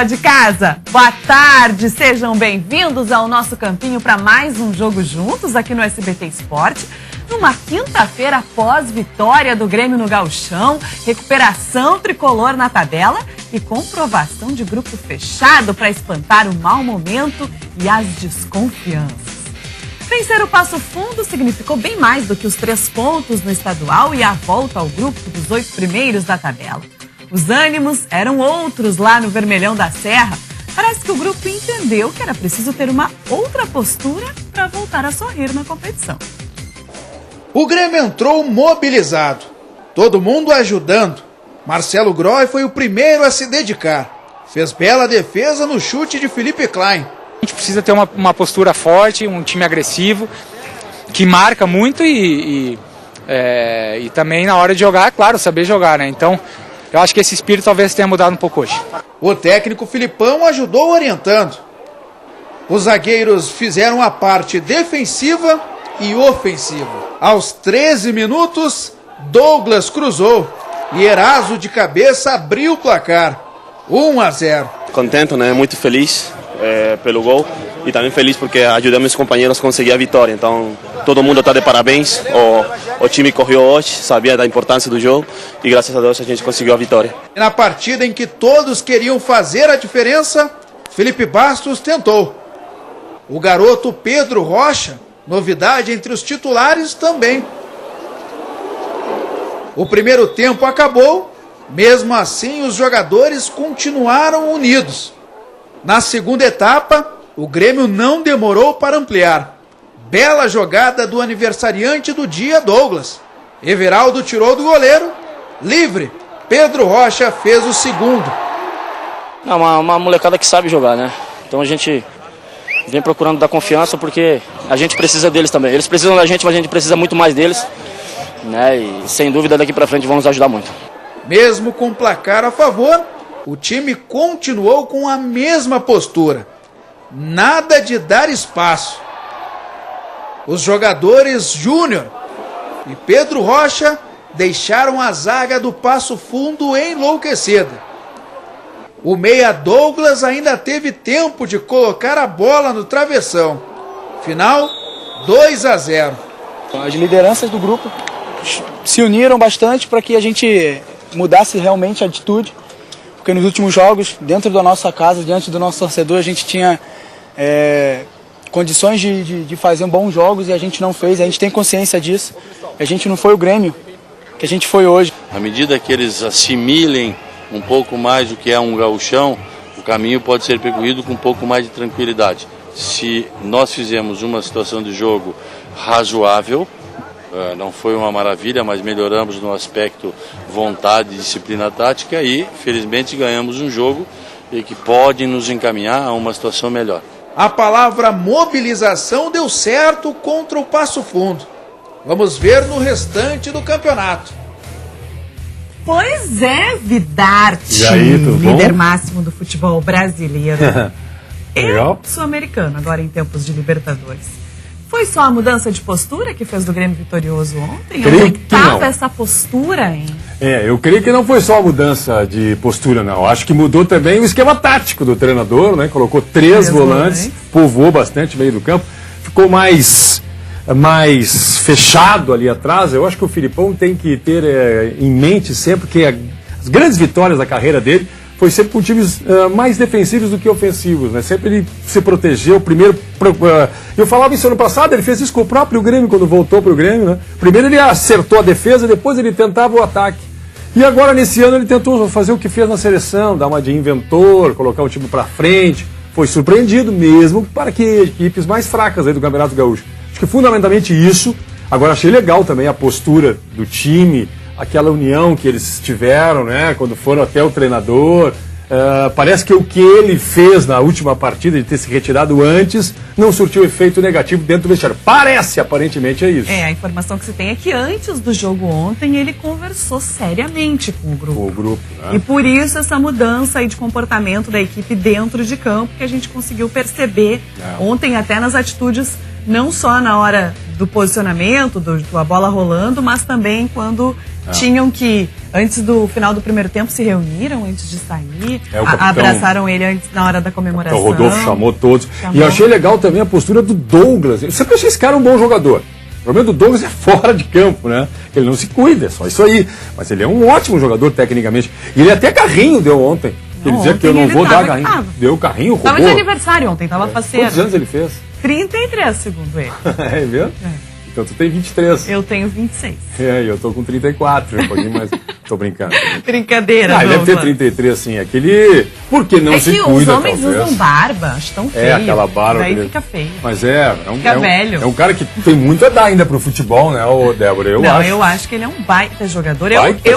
pessoal de casa, boa tarde, sejam bem-vindos ao nosso campinho para mais um Jogo Juntos aqui no SBT Esporte. Numa quinta-feira após vitória do Grêmio no Gauchão, recuperação tricolor na tabela e comprovação de grupo fechado para espantar o mau momento e as desconfianças. Vencer o Passo Fundo significou bem mais do que os 3 pontos no estadual e a volta ao grupo dos 8 primeiros da tabela. Os ânimos eram outros lá no Vermelhão da Serra. Parece que o grupo entendeu que era preciso ter uma outra postura para voltar a sorrir na competição. O Grêmio entrou mobilizado, todo mundo ajudando. Marcelo Groy foi o primeiro a se dedicar. Fez bela defesa no chute de Felipe Klein. A gente precisa ter uma postura forte, um time agressivo, que marca muito e também na hora de jogar, claro, saber jogar, né? Então, eu acho que esse espírito talvez tenha mudado um pouco hoje. O técnico Filipão ajudou orientando. Os zagueiros fizeram a parte defensiva e ofensiva. Aos 13 minutos, Douglas cruzou e Eraso de cabeça abriu o placar. 1-0. Contento, né? Muito feliz pelo gol e também feliz porque ajudamos meus companheiros a conseguir a vitória. Então, todo mundo está de parabéns. O time correu hoje, sabia da importância do jogo e graças a Deus a gente conseguiu a vitória. Na partida em que todos queriam fazer a diferença, Felipe Bastos tentou. O garoto Pedro Rocha, novidade entre os titulares também. O primeiro tempo acabou, mesmo assim os jogadores continuaram unidos. Na segunda etapa, o Grêmio não demorou para ampliar. Bela jogada do aniversariante do dia, Douglas. Everaldo tirou do goleiro, livre. Pedro Rocha fez o segundo. Uma molecada que sabe jogar, né? Então a gente vem procurando dar confiança porque a gente precisa deles também. Eles precisam da gente, mas a gente precisa muito mais deles, né? E sem dúvida daqui para frente vão nos ajudar muito. Mesmo com placar a favor, o time continuou com a mesma postura. Nada de dar espaço. Os jogadores Júnior e Pedro Rocha deixaram a zaga do Passo Fundo enlouquecida. O meia Douglas ainda teve tempo de colocar a bola no travessão. Final, 2-0. As lideranças do grupo se uniram bastante para que a gente mudasse realmente a atitude, porque nos últimos jogos, dentro da nossa casa, diante do nosso torcedor, a gente tinha condições de fazer bons jogos e a gente não fez, a gente tem consciência disso. A gente não foi o Grêmio que a gente foi hoje. À medida que eles assimilem um pouco mais do que é um gauchão, o caminho pode ser percorrido com um pouco mais de tranquilidade. Se nós fizemos uma situação de jogo razoável, não foi uma maravilha, mas melhoramos no aspecto vontade e disciplina tática e, felizmente, ganhamos um jogo e que pode nos encaminhar a uma situação melhor. A palavra mobilização deu certo contra o Passo Fundo. Vamos ver no restante do campeonato. Pois é, Vidarte, líder máximo do futebol brasileiro e sul-americano, agora em tempos de Libertadores. Foi só a mudança de postura que fez do Grêmio vitorioso ontem? Onde é que estava essa postura, hein? Eu creio que não foi só a mudança de postura, não. Acho que mudou também o esquema tático do treinador, né? Colocou 3 volantes, povoou bastante o meio do campo, ficou mais fechado ali atrás. Eu acho que o Filipão tem que ter em mente sempre que as grandes vitórias da carreira dele foi sempre com times mais defensivos do que ofensivos, né? Sempre ele se protegeu. Primeiro, eu falava isso ano passado, ele fez isso com o próprio Grêmio quando voltou para o Grêmio, né? Primeiro ele acertou a defesa, depois ele tentava o ataque. E agora nesse ano ele tentou fazer o que fez na seleção, dar uma de inventor, colocar o time para frente. Foi surpreendido mesmo para que equipes mais fracas aí do Campeonato Gaúcho. Acho que fundamentalmente isso. Agora achei legal também a postura do time, aquela união que eles tiveram, né, quando foram até o treinador. Parece que o que ele fez na última partida, de ter se retirado antes, não surtiu efeito negativo dentro do vestiário. Aparentemente é isso. A informação que se tem é que antes do jogo ontem ele conversou seriamente com o grupo. Né? E por isso essa mudança aí de comportamento da equipe dentro de campo que a gente conseguiu perceber ontem até nas atitudes, não só na hora do posicionamento, a bola rolando, mas também quando tinham que, antes do final do primeiro tempo, se reuniram antes de sair, O capitão, abraçaram ele antes, na hora da comemoração. O Rodolfo chamou todos. E eu achei legal também a postura do Douglas. Eu sempre achei esse cara um bom jogador. O problema do Douglas é fora de campo, né? Ele não se cuida, é só isso aí. Mas ele é um ótimo jogador tecnicamente. E ele até carrinho deu ontem. Ele dizia que eu não vou dar carrinho. Deu carrinho, roubou. Tava de aniversário ontem, tava faceiro. Quantos anos ele fez? 33, segundo ele. É mesmo? É. Então tu tem 23. Eu tenho 26. Eu tô com 34, um pouquinho mais. Tô brincando. Brincadeira, ele deve ter 33, sim. Aquele. Por que não se cuida? Os homens usam barba, acho tão feio. Aquela barba. Daí fica feio. Mas fica velho. É um cara que tem muito a dar ainda pro futebol, né, Débora? Eu acho que ele é um baita jogador.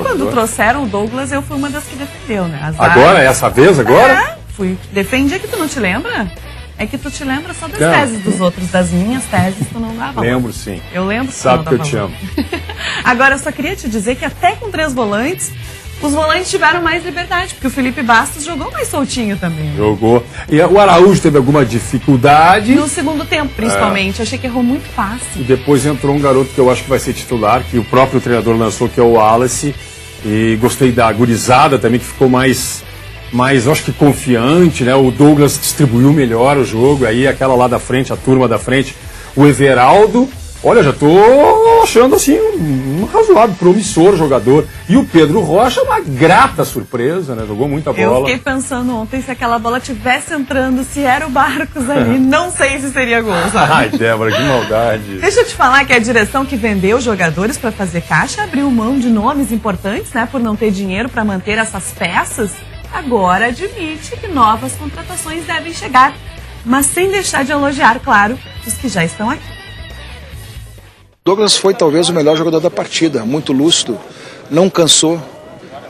Quando trouxeram o Douglas, eu fui uma das que defendeu, né? Agora? Essa vez agora? Fui. Defendi, que tu não te lembra? É que tu te lembra só das teses dos outros, das minhas teses tu não dava. Lembro, sim. Eu lembro. Sabe que eu te amo. Agora, eu só queria te dizer que até com 3 volantes, os volantes tiveram mais liberdade, porque o Felipe Bastos jogou mais soltinho também. Jogou. E o Araújo teve alguma dificuldade? No segundo tempo, principalmente. Achei que errou muito fácil. E depois entrou um garoto que eu acho que vai ser titular, que o próprio treinador lançou, que é o Wallace. E gostei da gurizada também, que ficou mais acho que confiante, né? O Douglas distribuiu melhor o jogo, aí aquela lá da frente, a turma da frente, o Everaldo, olha, já tô achando assim um razoável, promissor jogador. E o Pedro Rocha, uma grata surpresa, né? Jogou muita bola. Eu fiquei pensando ontem, se aquela bola tivesse entrando, se era o Barcos ali, não sei se seria gol, sabe? Ai, Débora, que maldade. Deixa eu te falar que a direção que vendeu jogadores para fazer caixa abriu mão de nomes importantes, né? Por não ter dinheiro para manter essas peças. Agora admite que novas contratações devem chegar, mas sem deixar de elogiar, claro, os que já estão aqui. Douglas foi talvez o melhor jogador da partida, muito lúcido, não cansou,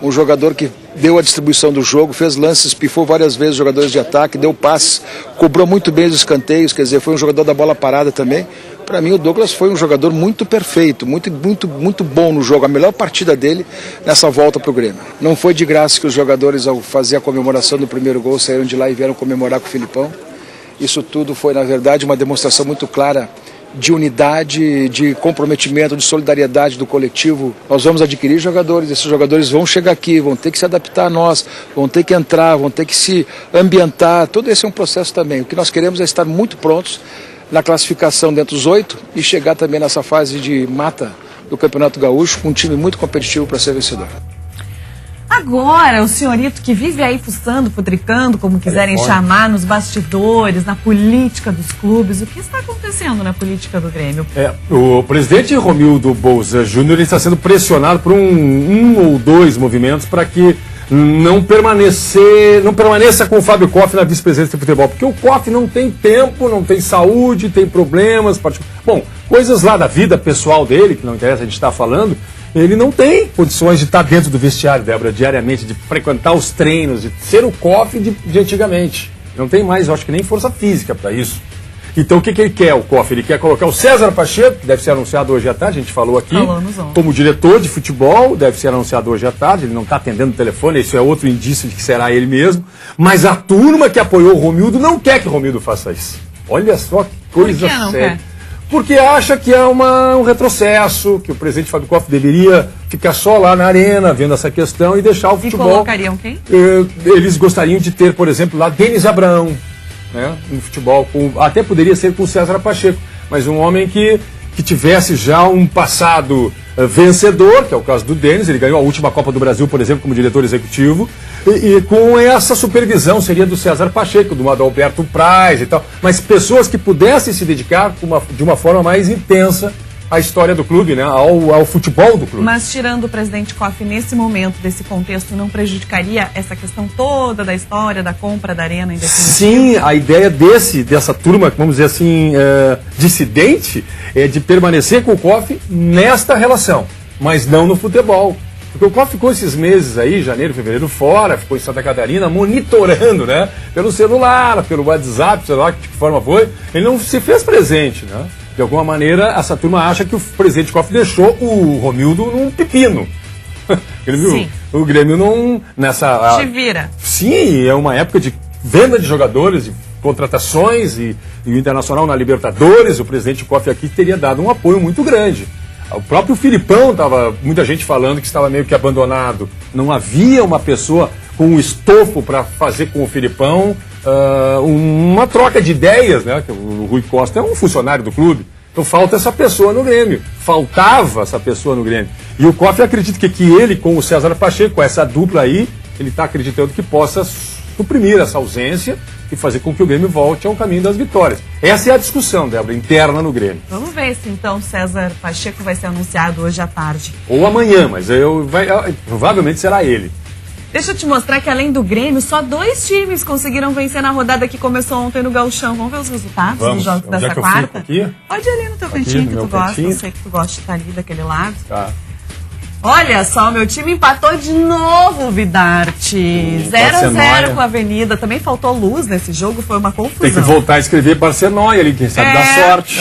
um jogador que deu a distribuição do jogo, fez lances, pifou várias vezes jogadores de ataque, deu passes, cobrou muito bem os escanteios, quer dizer, foi um jogador da bola parada também. Para mim o Douglas foi um jogador muito perfeito, muito bom no jogo, a melhor partida dele nessa volta para o Grêmio. Não foi de graça que os jogadores, ao fazer a comemoração do primeiro gol, saíram de lá e vieram comemorar com o Filipão. Isso tudo foi, na verdade, uma demonstração muito clara de unidade, de comprometimento, de solidariedade do coletivo. Nós vamos adquirir jogadores, esses jogadores vão chegar aqui, vão ter que se adaptar a nós, vão ter que entrar, vão ter que se ambientar, todo esse é um processo também. O que nós queremos é estar muito prontos na classificação dentro dos 8 e chegar também nessa fase de mata do Campeonato Gaúcho com um time muito competitivo para ser vencedor. Agora, o senhorito que vive aí fuçando, futricando, como quiserem chamar, nos bastidores, na política dos clubes, o que está acontecendo na política do Grêmio? O presidente Romildo Bolzan Júnior está sendo pressionado por um ou dois movimentos para que não permaneça com o Fábio Koff na vice-presidência de futebol, porque o Koff não tem tempo, não tem saúde, tem problemas, bom, coisas lá da vida pessoal dele, que não interessa a gente estar falando. Ele não tem condições de estar dentro do vestiário, Débora, diariamente, de frequentar os treinos, de ser o Koff de antigamente. Não tem mais, eu acho que nem força física para isso. Então o que ele quer, o Koff? Ele quer colocar o César Pacheco, que deve ser anunciado hoje à tarde, a gente falou aqui, como diretor de futebol, deve ser anunciado hoje à tarde, ele não está atendendo o telefone, isso é outro indício de que será ele mesmo. Mas a turma que apoiou o Romildo não quer que o Romildo faça isso. Olha só que coisa séria. Porque acha que é um retrocesso, que o presidente Fábio Koff deveria ficar só lá na arena, vendo essa questão e deixar o futebol. E colocariam quem? Eles gostariam de ter, por exemplo, lá Denis Abraão, né, no futebol, até poderia ser com o César Pacheco, mas um homem que tivesse já um passado vencedor, que é o caso do Denis, ele ganhou a última Copa do Brasil, por exemplo, como diretor executivo, e com essa supervisão seria do César Pacheco, do Adalberto Praz e tal, mas pessoas que pudessem se dedicar de uma forma mais intensa à história do clube, né, ao futebol do clube. Mas tirando o presidente Koff nesse momento, desse contexto, não prejudicaria essa questão toda da história, da compra da arena em definitivo? Sim, a ideia dessa turma, vamos dizer assim, dissidente, é de permanecer com o Koff nesta relação, mas não no futebol. Porque o Koff ficou esses meses aí, janeiro, fevereiro, fora, ficou em Santa Catarina, monitorando, né, pelo celular, pelo WhatsApp, sei lá de que forma foi, ele não se fez presente, né? De alguma maneira, essa turma acha que o presidente Koff deixou o Romildo num pepino. Sim. O Grêmio não... Te vira. Sim, é uma época de venda de jogadores, de contratações, e o Internacional na Libertadores, o presidente Koff aqui teria dado um apoio muito grande. O próprio Filipão, muita gente falando que estava meio que abandonado. Não havia uma pessoa com um estofo para fazer com o Filipão uma troca de ideias, né? O Rui Costa é um funcionário do clube. Então falta essa pessoa no Grêmio. Faltava essa pessoa no Grêmio. E o Koff acredita que ele, com o César Pacheco, com essa dupla aí, ele está acreditando que possa suprimir essa ausência e fazer com que o Grêmio volte ao caminho das vitórias. Essa é a discussão, Débora, interna no Grêmio. Vamos ver se então César Pacheco vai ser anunciado hoje à tarde. Ou amanhã, mas provavelmente será ele. Deixa eu te mostrar que além do Grêmio, só 2 times conseguiram vencer na rodada que começou ontem no Gauchão. Vamos ver os resultados dos jogos dessa quarta? Pode ir ali no teu cantinho que tu gosta. Eu sei que tu gosta de estar ali daquele lado. Tá. Olha só, meu time empatou de novo, Vidarte. 0-0 com a Avenida. Também faltou luz nesse jogo, foi uma confusão. Tem que voltar a escrever Barcelona ali, quem sabe dar sorte.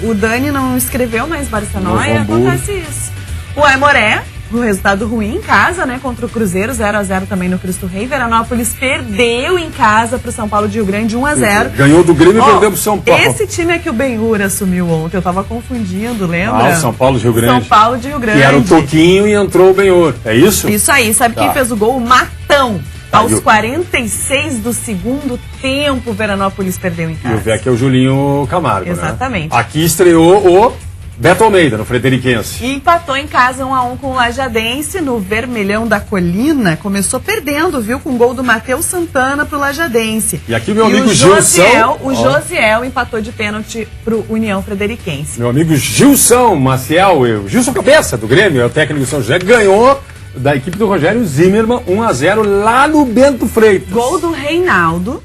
O Dani não escreveu mais Barcelona e acontece isso. O Aimoré, o resultado ruim em casa, né, contra o Cruzeiro, 0-0 também no Cristo Rei. Veranópolis perdeu em casa pro São Paulo de Rio Grande, 1-0. Ganhou do Grêmio e perdeu pro São Paulo. Esse time é que o Benhur assumiu ontem, eu tava confundindo, lembra? O São Paulo de Rio Grande. São Paulo de Rio Grande. Que era o Toquinho e entrou o Benhur, é isso? Isso aí, sabe quem fez o gol? O Matão. Aos 46 do segundo tempo, Veranópolis perdeu em casa. E o VEC é o Julinho Camargo, exatamente. Né? Aqui estreou o Beto Almeida, no Frederiquense. E empatou em casa 1-1 com o Lajadense no Vermelhão da Colina. Começou perdendo, viu? Com o gol do Matheus Santana pro Lajadense. E aqui o meu amigo Gilson. O Josiel empatou de pênalti pro União Frederiquense. Meu amigo Gilson Maciel, Gilson Cabeça, do Grêmio, é o técnico do São José, ganhou da equipe do Rogério Zimmermann 1-0 lá no Bento Freitas. Gol do Reinaldo.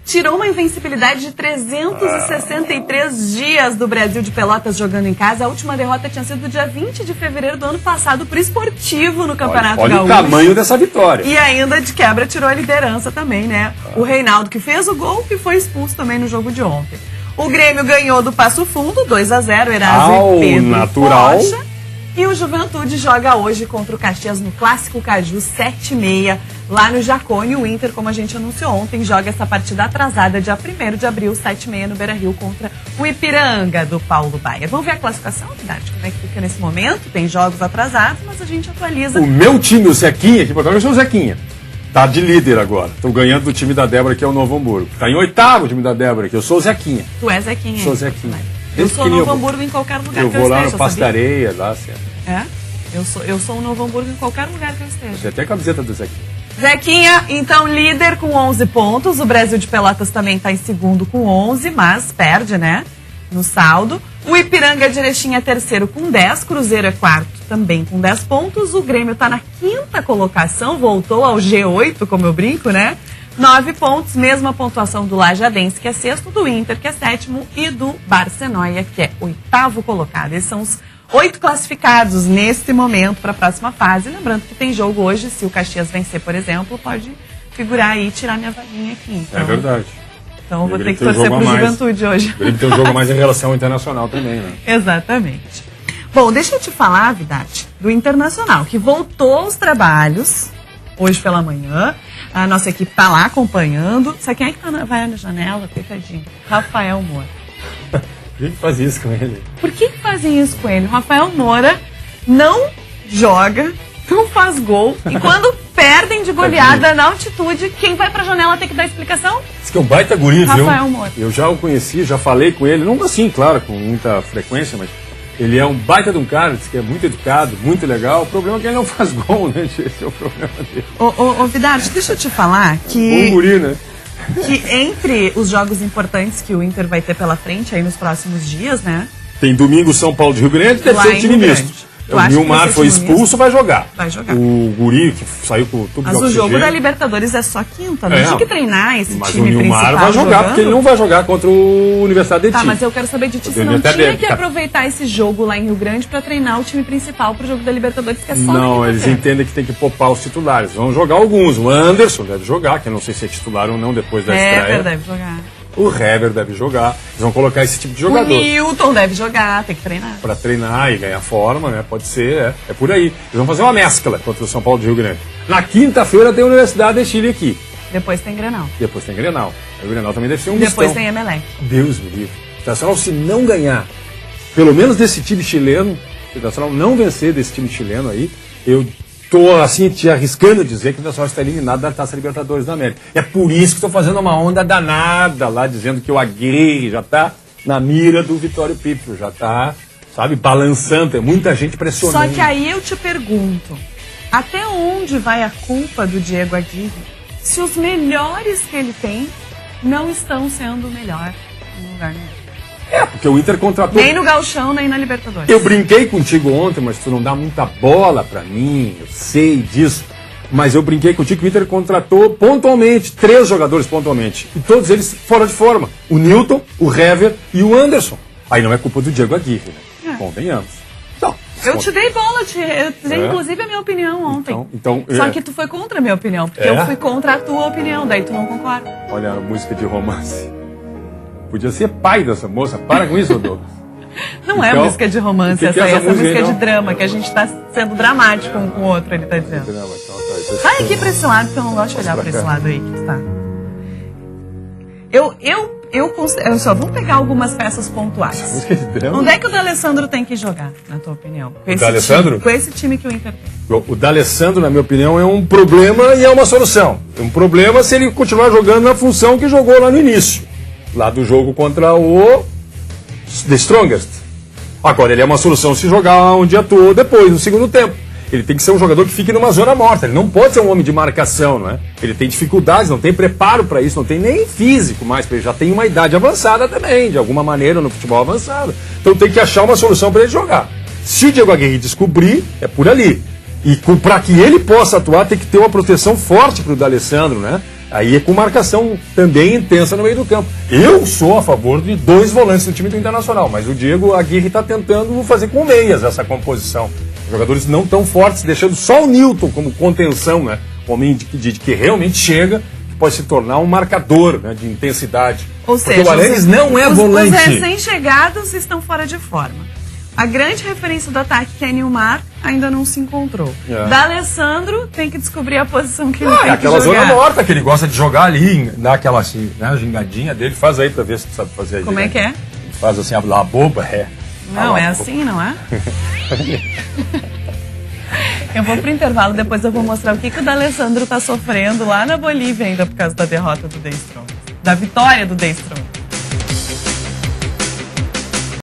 Tirou uma invencibilidade de 363 dias do Brasil de Pelotas jogando em casa. A última derrota tinha sido dia 20 de fevereiro do ano passado pro Esportivo no Campeonato Gaúcho. Olha o tamanho dessa vitória. E ainda de quebra tirou a liderança também, né? O Reinaldo que fez o gol e foi expulso também no jogo de ontem. O Grêmio ganhou do Passo Fundo, 2-0, Eraso e Pedro natural. Rocha. E o Juventude joga hoje contra o Caxias no Clássico Caju, 7h30, lá no Jacone. O Inter, como a gente anunciou ontem, joga essa partida atrasada, dia 1º de abril, 7h30, no Beira-Rio, contra o Ipiranga, do Paulo Baier. Vamos ver a classificação, Vidarte, como é que fica nesse momento? Tem jogos atrasados, mas a gente atualiza. O meu time, o Zequinha, aqui, eu sou o Zequinha. Tá de líder agora. Tô ganhando do time da Débora, que é o Novo Hamburgo. Tá em 8º o time da Débora, que eu sou o Zequinha. Tu é Zequinha. Sou o Zequinha. Eu sou o Novo Hamburgo em qualquer lugar que eu esteja. Eu vou lá no Pastareia, lá, certo. É? Eu sou o Novo Hamburgo em qualquer lugar que eu esteja. Tem até a camiseta do Zequinha. Zequinha, então, líder com 11 pontos. O Brasil de Pelotas também está em segundo com 11, mas perde, né? No saldo. O Ipiranga de Erechim é terceiro com 10. Cruzeiro é quarto também com 10 pontos. O Grêmio está na 5ª colocação. Voltou ao G8, como eu brinco, né? 9 pontos, mesma pontuação do Lajadense, que é sexto, do Inter, que é sétimo, e do Barcelona, que é 8º colocado. Esses são os 8 classificados neste momento para a próxima fase. Lembrando que tem jogo hoje, se o Caxias vencer, por exemplo, pode figurar aí e tirar minha vaguinha aqui. Então, é verdade. Então vou ter que torcer pro Juventude hoje. Ele tem um jogo mais em relação ao Internacional também, né? Exatamente. Bom, deixa eu te falar, Vidarte, do Internacional, que voltou aos trabalhos hoje pela manhã. A nossa equipe tá lá acompanhando. Sabe quem é que vai na janela? Coitadinho. Rafael Moura. Por que faz isso com ele? Por que fazem isso com ele? O Rafael Moura não joga, não faz gol. E quando perdem de goleada na altitude, quem vai pra janela tem que dar explicação? Diz que é um baita guri, viu? Rafael Moura. Eu já o conheci, já falei com ele. Não assim, claro, com muita frequência, mas ele é um baita de um cara, diz que é muito educado, muito legal. O problema é que ele não faz gol, né? Esse é o problema dele. Ô Vidarte, deixa eu te falar que... Bom guri, né? Que entre os jogos importantes que o Inter vai ter pela frente aí nos próximos dias, né? Tem domingo São Paulo de Rio Grande, deve ser um time misto. O Nilmar foi expulso, vai jogar. Vai jogar. O guri que saiu com tudo. Mas o jogo da Libertadores é só quinta, não tinha que treinar esse time principal. Mas o Nilmar vai jogar, porque ele não vai jogar contra o Universidade de Tigre. Tá, mas eu quero saber de ti, se não tinha que aproveitar esse jogo lá em Rio Grande pra treinar o time principal pro jogo da Libertadores, que é só não, eles entendem que tem que poupar os titulares. Vão jogar alguns. O Anderson deve jogar, que eu não sei se é titular ou não depois da estreia. O Hever deve jogar. O Hever deve jogar. Eles vão colocar esse tipo de jogador. O Newton deve jogar, tem que treinar. Pra treinar e ganhar forma, né? Pode ser, é por aí. Eles vão fazer uma mescla contra o São Paulo de Rio Grande. Na quinta-feira tem a Universidade de Chile aqui. Depois tem Grenal. Depois tem Grenal. O Grenal também deve ser um mistão. Depois tem Emelec. Deus me livre. O Internacional, se não ganhar pelo menos desse time chileno, o Internacional não vencer desse time chileno aí, eu tô assim te arriscando a dizer que o Internacional está eliminado da Taça Libertadores da América. É por isso que estou fazendo uma onda danada lá, dizendo que o Aguirre já está na mira do Vitório Pípio, já está, sabe, balançando, tem muita gente pressionando. Só que aí eu te pergunto, até onde vai a culpa do Diego Aguirre se os melhores que ele tem não estão sendo o melhor no lugar nenhum? Porque o Inter contratou... Nem no Gauchão, nem na Libertadores. Eu brinquei contigo ontem, mas tu não dá muita bola pra mim, eu sei disso. Mas eu brinquei contigo que o Inter contratou pontualmente, 3 jogadores pontualmente. E todos eles fora de forma. O Newton, o Hever e o Anderson. Aí não é culpa do Diego Aguirre, né? Convenhamos. Então, eu te dei bola, eu te dei inclusive a minha opinião ontem. Só que tu foi contra a minha opinião, porque eu fui contra a tua opinião, daí tu não concorda. Olha a música de romance. Podia ser pai dessa moça, para com isso, Douglas. Não é música de romance, essa é música de drama, que a gente tá sendo dramático um com o outro, ele tá dizendo. Vai aqui pra esse lado, que eu não gosto de olhar pra esse lado aí que tu tá. Eu só vou pegar algumas peças pontuais. Música de drama? Onde é que o D'Alessandro tem que jogar, na tua opinião? O D'Alessandro? Com esse time que o Inter tem. O D'Alessandro, na minha opinião, é um problema e é uma solução. É um problema se ele continuar jogando na função que jogou lá no início. Lá do jogo contra o The Strongest. Agora, ele é uma solução se jogar onde atuou depois, no segundo tempo. Ele tem que ser um jogador que fique numa zona morta. Ele não pode ser um homem de marcação, não é? Ele tem dificuldades, não tem preparo para isso, não tem nem físico mais, porque ele já tem uma idade avançada também, de alguma maneira, no futebol avançado. Então tem que achar uma solução para ele jogar. Se o Diego Aguirre descobrir, é por ali. E para que ele possa atuar, tem que ter uma proteção forte para o D'Alessandro, né? Aí é com marcação também intensa no meio do campo. Eu sou a favor de 2 volantes no time do Internacional, mas o Diego Aguirre está tentando fazer com meias essa composição. Jogadores não tão fortes, deixando só o Newton como contenção, né? Um homem que realmente chega, que pode se tornar um marcador, né, de intensidade. Ou seja, o Arangues não é volante. Os recém-chegados estão fora de forma. A grande referência do ataque, que é Nilmar, ainda não se encontrou. D'Alessandro tem que descobrir a posição que ele tem que aquela jogar. zona morta que ele gosta de jogar ali, dar aquela assim, né, gingadinha dele. Faz aí pra ver se tu sabe fazer aí. Como é que é? Faz assim, a boba, Não, é assim, não é? Eu vou pro intervalo, depois eu vou mostrar o que o D'Alessandro tá sofrendo lá na Bolívia ainda por causa da derrota do The Strongest. Da vitória do The Strongest.